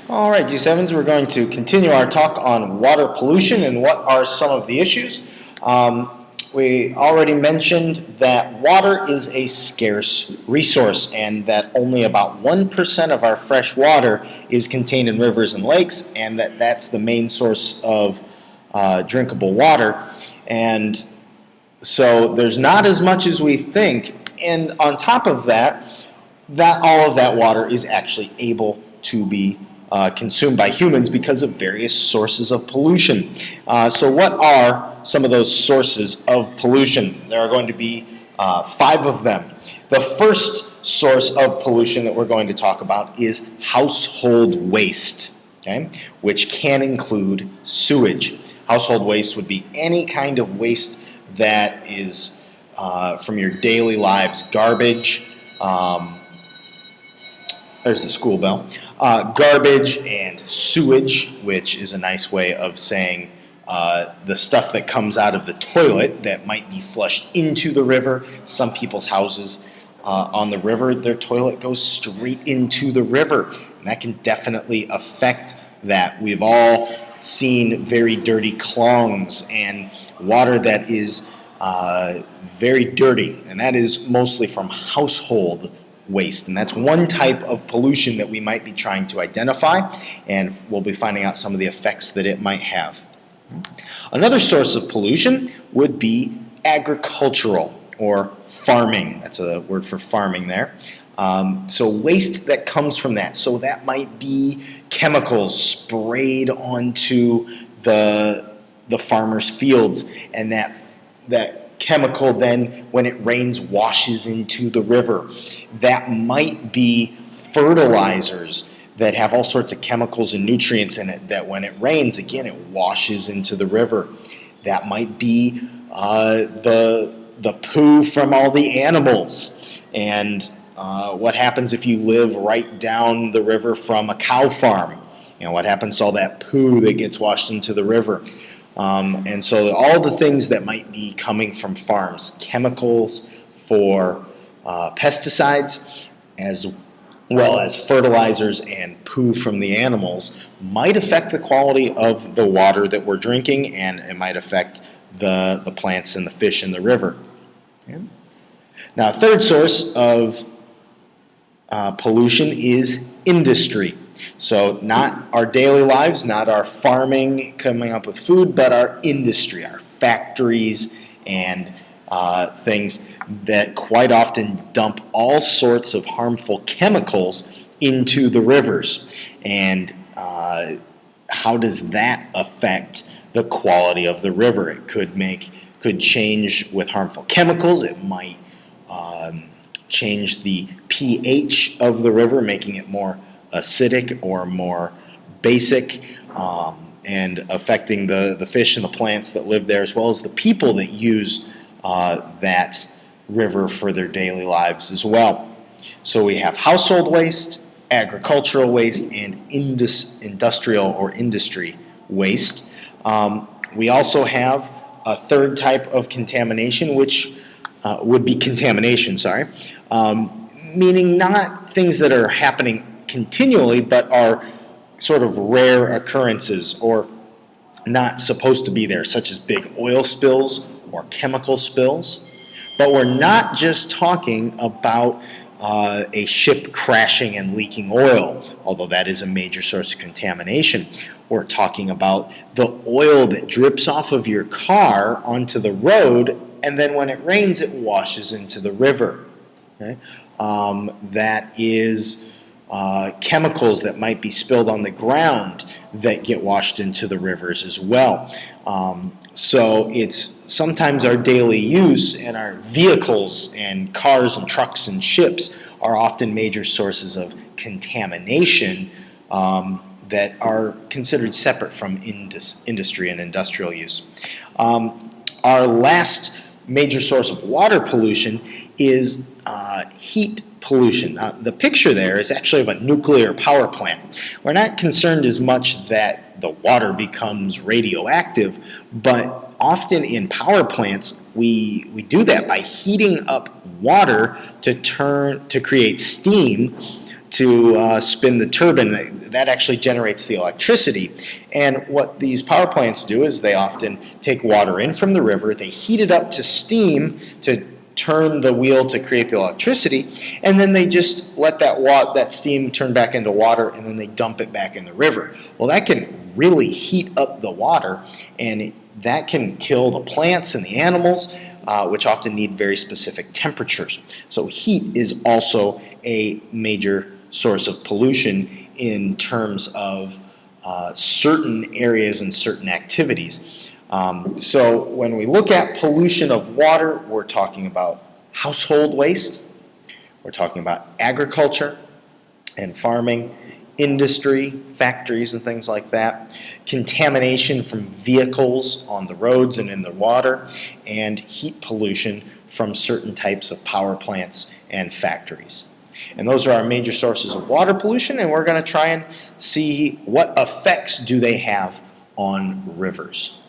All right, G7s, we're going to continue our talk on water pollution and what are some of the issues. We already mentioned that water is a scarce resource and that only about 1% of our fresh water is contained in rivers and lakes, and that's the main source of drinkable water. And so there's not as much as we think, and on top of that, all of that water is actually able to be consumed by humans because of various sources of pollution. So what are some of those sources of pollution? There are going to be 5 of them. The first source of pollution that we're going to talk about is household waste, okay, which can include sewage. Household waste would be any kind of waste that is from your daily lives, garbage, there's the school bell. Garbage and sewage, which is a nice way of saying the stuff that comes out of the toilet that might be flushed into the river. Some people's houses on the river, their toilet goes straight into the river. And that can definitely affect that. We've all seen very dirty clogs and water that is very dirty. And that is mostly from household waste, and that's one type of pollution that we might be trying to identify, and we'll be finding out some of the effects that it might have. Another source of pollution would be agricultural or farming. That's a word for farming there. So waste that comes from that. So that might be chemicals sprayed onto the farmer's fields, and that chemical then, when it rains, washes into the river. That might be fertilizers that have all sorts of chemicals and nutrients in it that when it rains, again, it washes into the river. That might be the poo from all the animals. And what happens if you live right down the river from a cow farm? You know, what happens to all that poo that gets washed into the river? And so all the things that might be coming from farms, chemicals for pesticides, as well as fertilizers and poo from the animals, might affect the quality of the water that we're drinking, and it might affect the plants and the fish in the river. Okay. Now, a third source of pollution is industry. So not our daily lives, not our farming coming up with food, but our industry, our factories and things that quite often dump all sorts of harmful chemicals into the rivers. And how does that affect the quality of the river? It could change with harmful chemicals. It might change the pH of the river, making it more acidic or more basic, and affecting the fish and the plants that live there, as well as the people that use that river for their daily lives as well. So we have household waste, agricultural waste, and industrial or industry waste. We also have a third type of contamination, which would be contamination, meaning not things that are happening continually, but are sort of rare occurrences or not supposed to be there, such as big oil spills or chemical spills. But we're not just talking about a ship crashing and leaking oil, although that is a major source of contamination. We're talking about the oil that drips off of your car onto the road, and then when it rains, it washes into the river. Okay? That is chemicals that might be spilled on the ground that get washed into the rivers as well. So it's sometimes our daily use, and our vehicles and cars and trucks and ships are often major sources of contamination that are considered separate from industry and industrial use. Our last major source of water pollution is heat pollution. The picture there is actually of a nuclear power plant. We're not concerned as much that the water becomes radioactive, but often in power plants we do that by heating up water to create steam to spin the turbine. That actually generates the electricity. And what these power plants do is they often take water in from the river, they heat it up to steam to turn the wheel to create the electricity, and then they just let that steam turn back into water, and then they dump it back in the river. Well, that can really heat up the water, and that can kill the plants and the animals, which often need very specific temperatures. So heat is also a major source of pollution in terms of certain areas and certain activities. So when we look at pollution of water, we're talking about household waste, we're talking about agriculture and farming, industry, factories and things like that, contamination from vehicles on the roads and in the water, and heat pollution from certain types of power plants and factories. And those are our major sources of water pollution, and we're going to try and see what effects do they have on rivers.